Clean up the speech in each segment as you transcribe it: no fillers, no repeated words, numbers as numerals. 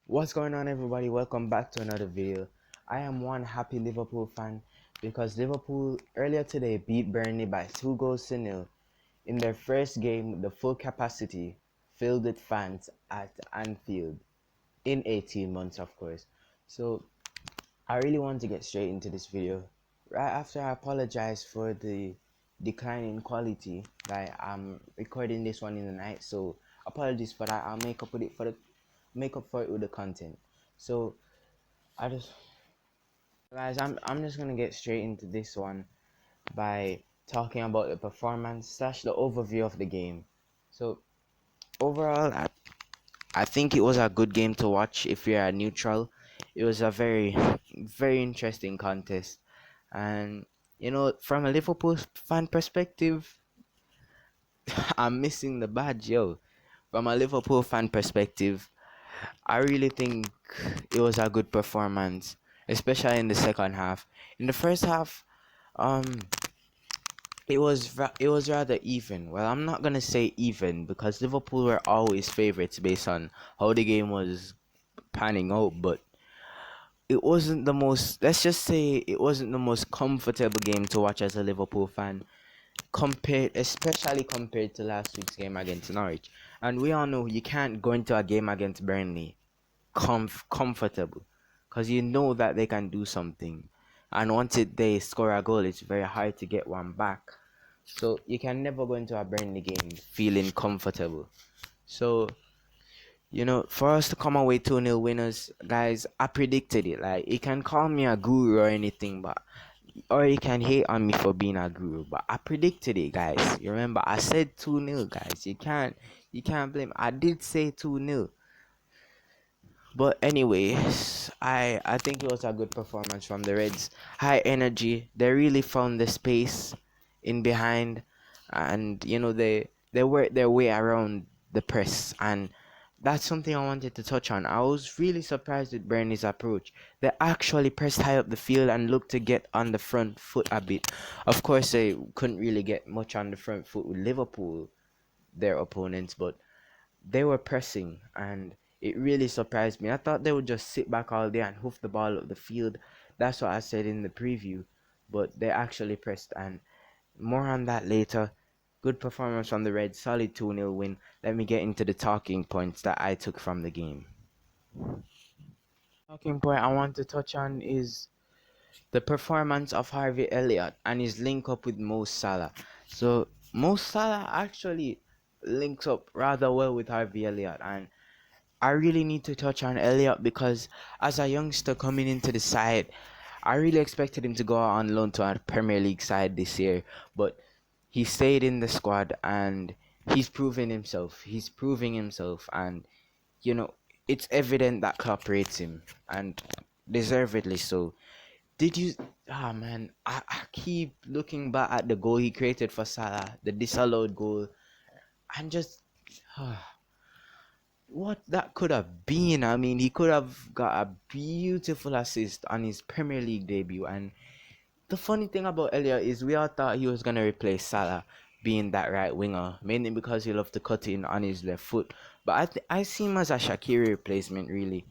What's going on, everybody? Welcome back to another video. I am one happy Liverpool fan because Liverpool earlier today beat Burnley by 2 goals to 0 in their first game with the full capacity filled with fans at Anfield in 18 months, of course. So I really want to get straight into this video. Right after I apologize for the decline in quality, like I'm recording this one in the night, so apologies for that. I'll make up for it with the content. So I just guys, I'm just gonna get straight into this one by talking about the performance slash the overview of the game. So overall, I think it was a good game to watch if you're a neutral. It was a very interesting contest, and from a Liverpool fan perspective, I'm missing the badge, yo. From a Liverpool fan perspective, I really think it was a good performance, especially in the second half. In the first half, um, it was rather even. Well, I'm not gonna say even because Liverpool were always favorites based on how the game was panning out, but it wasn't the most. Let's just say it wasn't the most comfortable game to watch as a Liverpool fan, especially compared to last week's game against Norwich. And we all know you can't go into a game against Burnley comfortable because you know that they can do something, and once they score a goal, it's very hard to get one back. So you can never go into a Burnley game feeling comfortable. So for us to come away 2-0 winners, guys, I predicted it. Like, you can call me a guru or anything, but or you can hate on me for being a guru, but I predicted it, guys. You remember I said 2-0, guys. You can't blame. I did say 2-0. But anyways, I think it was a good performance from the Reds. High energy. They really found the space in behind, and they worked their way around the press, and that's something I wanted to touch on. I was really surprised with Burnley's approach. They actually pressed high up the field and looked to get on the front foot a bit. Of course, they couldn't really get much on the front foot with Liverpool, their opponents, but they were pressing, and it really surprised me. I thought they would just sit back all day and hoof the ball up the field. That's what I said in the preview, but they actually pressed, and more on that later. Good performance from the Reds, solid 2-0 win. Let me get into the talking points that I took from the game. Talking point I want to touch on is the performance of Harvey Elliott and his link up with Mo Salah. So Mo Salah actually links up rather well with Harvey Elliott, and I really need to touch on Elliott because as a youngster coming into the side, I really expected him to go out on loan to a Premier League side this year, but he stayed in the squad and he's proving himself. He's proving himself, and you know it's evident that Klopp rates him, and deservedly so. Did you? Ah man, I keep looking back at the goal he created for Salah, the disallowed goal, and just. What that could have been. I mean, he could have got a beautiful assist on his Premier League debut. And the funny thing about Elliot is we all thought he was gonna replace Salah being that right winger, mainly because he loved to cut in on his left foot. But I see him as a Shaqiri replacement, really.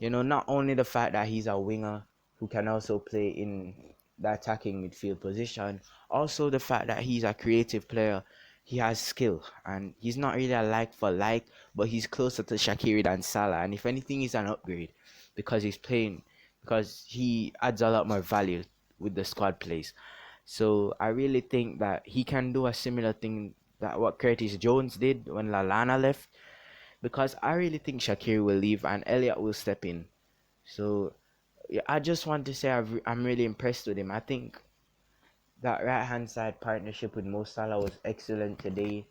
Not only the fact that he's a winger who can also play in the attacking midfield position, also the fact that he's a creative player. He has skill, and he's not really a like for like, but he's closer to Shaqiri than Salah. And if anything, he's an upgrade because because he adds a lot more value with the squad plays. So I really think that he can do a similar thing that what Curtis Jones did when Lallana left, because I really think Shaqiri will leave and Elliot will step in. So yeah, I just want to say I'm really impressed with him. I think that right hand side partnership with Mo Salah was excellent today.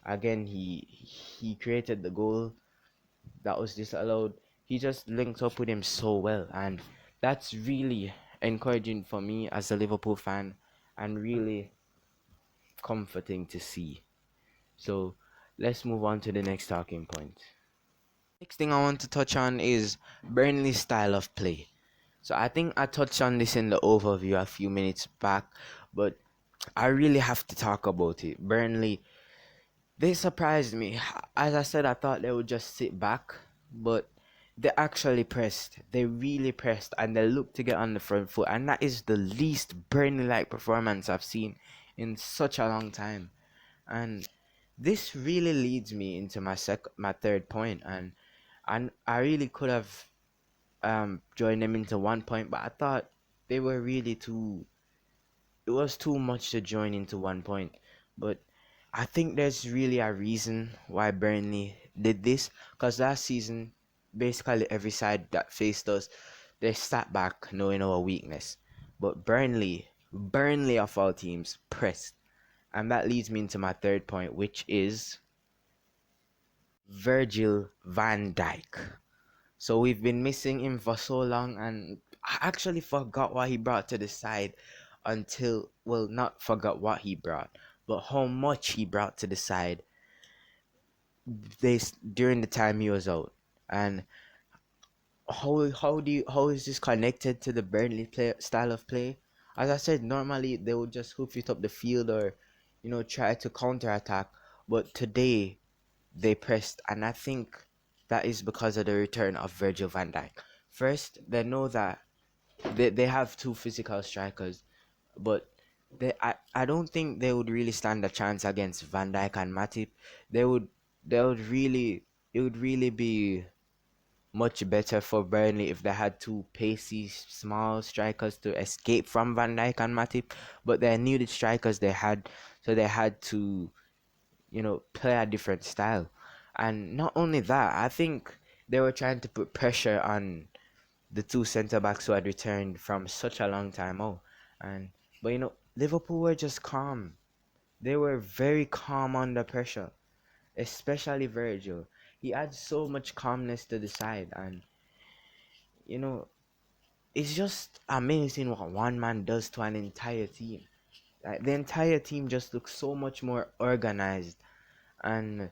Again, he created the goal that was disallowed. He just linked up with him so well, and that's really encouraging for me as a Liverpool fan, and really comforting to see. So let's move on to the next talking point. Next thing I want to touch on is Burnley's style of play. So I think I touched on this in the overview a few minutes back, but I really have to talk about it. Burnley, they surprised me. As I said, I thought they would just sit back, but they actually pressed. They really pressed, and they looked to get on the front foot. And that is the least Burnley-like performance I've seen in such a long time. And this really leads me into my third point. And I really could have joined them into 1 point, but I thought they were really too. It was too much to join into 1 point. But I think there's really a reason why Burnley did this. Because last season, basically every side that faced us, they sat back knowing our weakness. But Burnley of all teams, pressed. And that leads me into my third point, which is Virgil Van Dijk. So we've been missing him for so long, and I actually forgot what he brought to the side until, well, not forgot what he brought, but how much he brought to the side during the time he was out. And how is this connected to the Burnley style of play? As I said, normally they would just hoof it up the field or try to counter attack, but today they pressed, and I think that is because of the return of Virgil van Dijk. First, they know that they have two physical strikers, but I don't think they would really stand a chance against Van Dijk and Matip. They would they would really it would really be much better for Burnley if they had two pacey small strikers to escape from Van Dijk and Matip. But they knew the strikers they had, so they had to play a different style. And not only that, I think they were trying to put pressure on the two centre backs who had returned from such a long time out. And but Liverpool were just calm. They were very calm under pressure, especially Virgil. He adds so much calmness to the side, and you know it's just amazing what one man does to an entire team. Like the entire team just looks so much more organized, and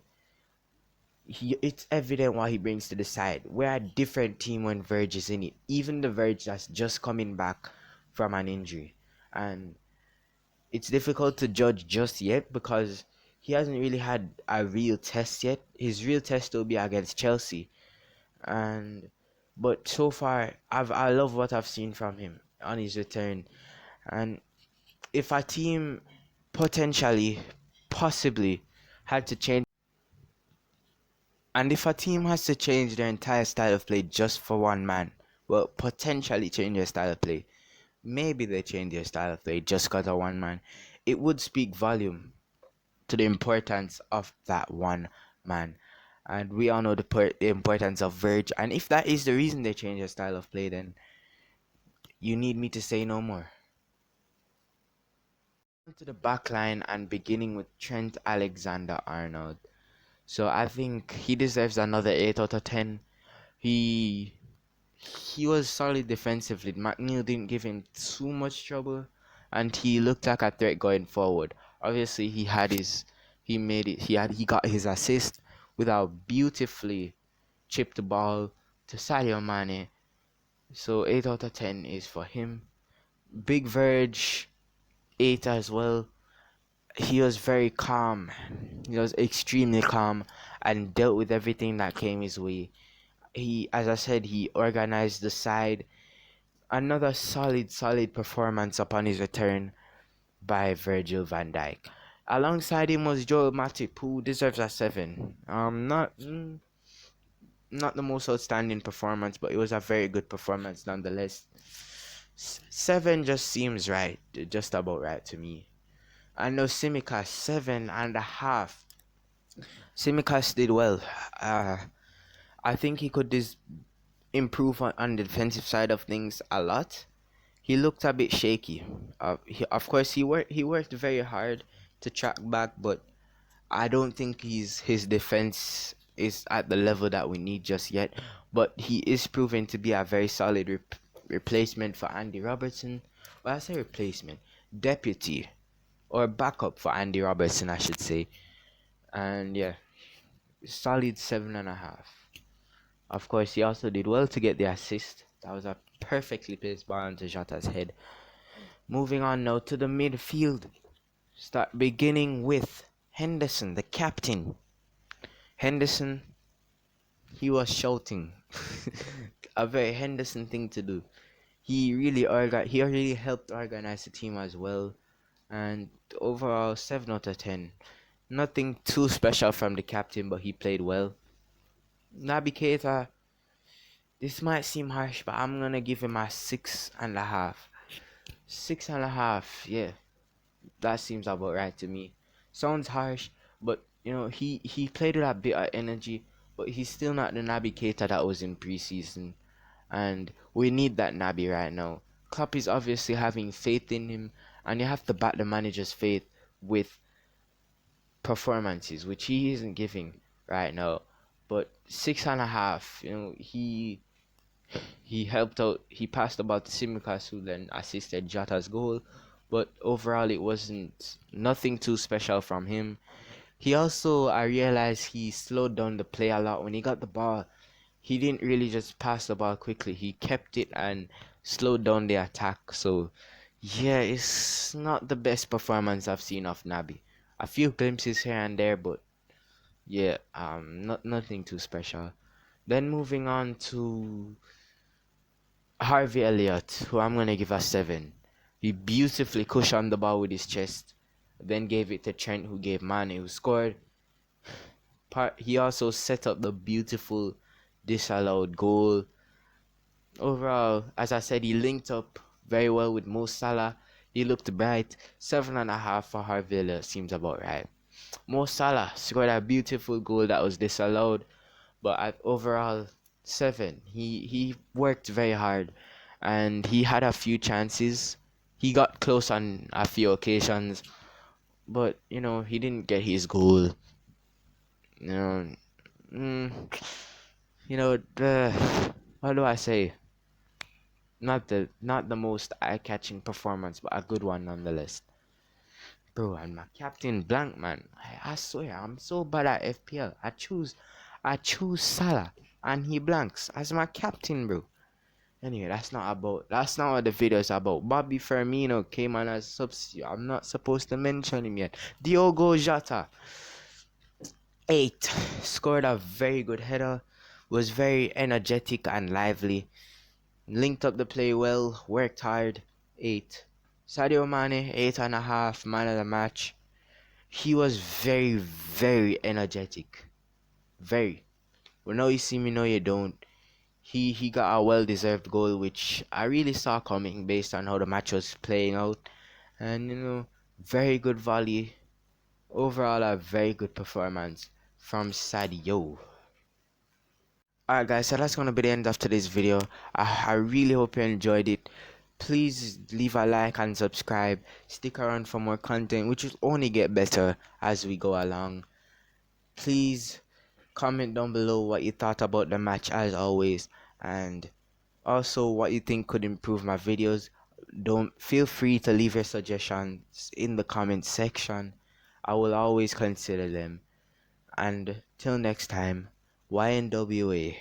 it's evident what he brings to the side. We're a different team when Verge is in it. Even the Verge that's just coming back from an injury. And it's difficult to judge just yet because he hasn't really had a real test yet. His real test will be against Chelsea. And but so far I love what I've seen from him on his return. And if a team potentially possibly had to change And if a team has to change their entire style of play just for one man, well, potentially change their style of play, maybe they change their style of play just because of one man, it would speak volume to the importance of that one man. And we all know the importance of Verge. And if that is the reason they change their style of play, then you need me to say no more. To the back line and beginning with Trent Alexander Arnold. So I think he deserves another 8 out of 10. He he was solid defensively. McNeil didn't give him too much trouble, and he looked like a threat going forward. Obviously, he got his assist with a beautifully chipped ball to Sadio Mane. So 8 out of 10 is for him. Big Verge 8 as well. He was very calm. He was extremely calm and dealt with everything that came his way. As I said, he organized the side. Another solid performance upon his return by Virgil van Dijk. Alongside him was Joel Matip, who deserves a 7. Not the most outstanding performance, but it was a very good performance nonetheless. 7 just seems right, just about right to me. I know Simicas 7.5. Simicas did well. I think he could improve on the defensive side of things a lot. He looked a bit shaky. Of course, he worked very hard to track back, but I don't think his defense is at the level that we need just yet. But he is proven to be a very solid replacement for Andy Robertson. Well, I say replacement, deputy or backup for Andy Robertson, I should say. And yeah, solid 7.5. Of course, he also did well to get the assist. That was a perfectly placed ball onto Jota's head. Moving on now to the midfield. Start beginning with Henderson, the captain. Henderson he was shouting. A very Henderson thing to do. He really helped organize the team as well. And overall, 7 out of 10. Nothing too special from the captain, but he played well. Naby Keita, this might seem harsh, but I'm gonna give him a 6.5. 6.5, yeah, that seems about right to me. Sounds harsh, but he played with a bit of energy, but he's still not the Naby Keita that was in preseason, and we need that Naby right now. Klopp is obviously having faith in him, and you have to back the manager's faith with performances, which he isn't giving right now. But 6.5, he helped out. He passed about to Simicas, who then assisted Jota's goal. But overall, it wasn't nothing too special from him. He also, I realized he slowed down the play a lot when he got the ball. He didn't really just pass the ball quickly. He kept it and slowed down the attack. So, yeah, it's not the best performance I've seen of Naby. A few glimpses here and there, but yeah, nothing too special. Then moving on to Harvey Elliott, who I'm gonna give a 7. He beautifully cushioned the ball with his chest, then gave it to Trent, who gave Mane, who scored. He also set up the beautiful disallowed goal. Overall, as I said, he linked up very well with Mo Salah. He looked bright. 7.5 for Harvey Elliott seems about right. Mo Salah scored a beautiful goal that was disallowed, but at overall 7. He worked very hard, and he had a few chances. He got close on a few occasions, but he didn't get his goal. You know, mm, what do I say? Not the most eye-catching performance, but a good one nonetheless. Bro, and my captain blank, man. I swear, I'm so bad at FPL. I choose Salah, and he blanks as my captain, bro. Anyway, that's not what the video is about. Bobby Firmino came on as substitute. I'm not supposed to mention him yet. Diogo Jota, 8, scored a very good header. Was very energetic and lively. Linked up the play well. Worked hard. 8. Sadio Mane, 8.5. Man of the match. He was very, very energetic. Very. Well, now you see me, now you don't. He got a well-deserved goal, which I really saw coming based on how the match was playing out. And, very good volley. Overall, a very good performance from Sadio. Alright guys, so that's going to be the end of today's video. I really hope you enjoyed it. Please leave a like and subscribe. Stick around for more content, which will only get better as we go along. Please comment down below what you thought about the match as always, and also what you think could improve my videos. Don't feel free to leave your suggestions in the comment section. I will always consider them. And till next time, YNWA.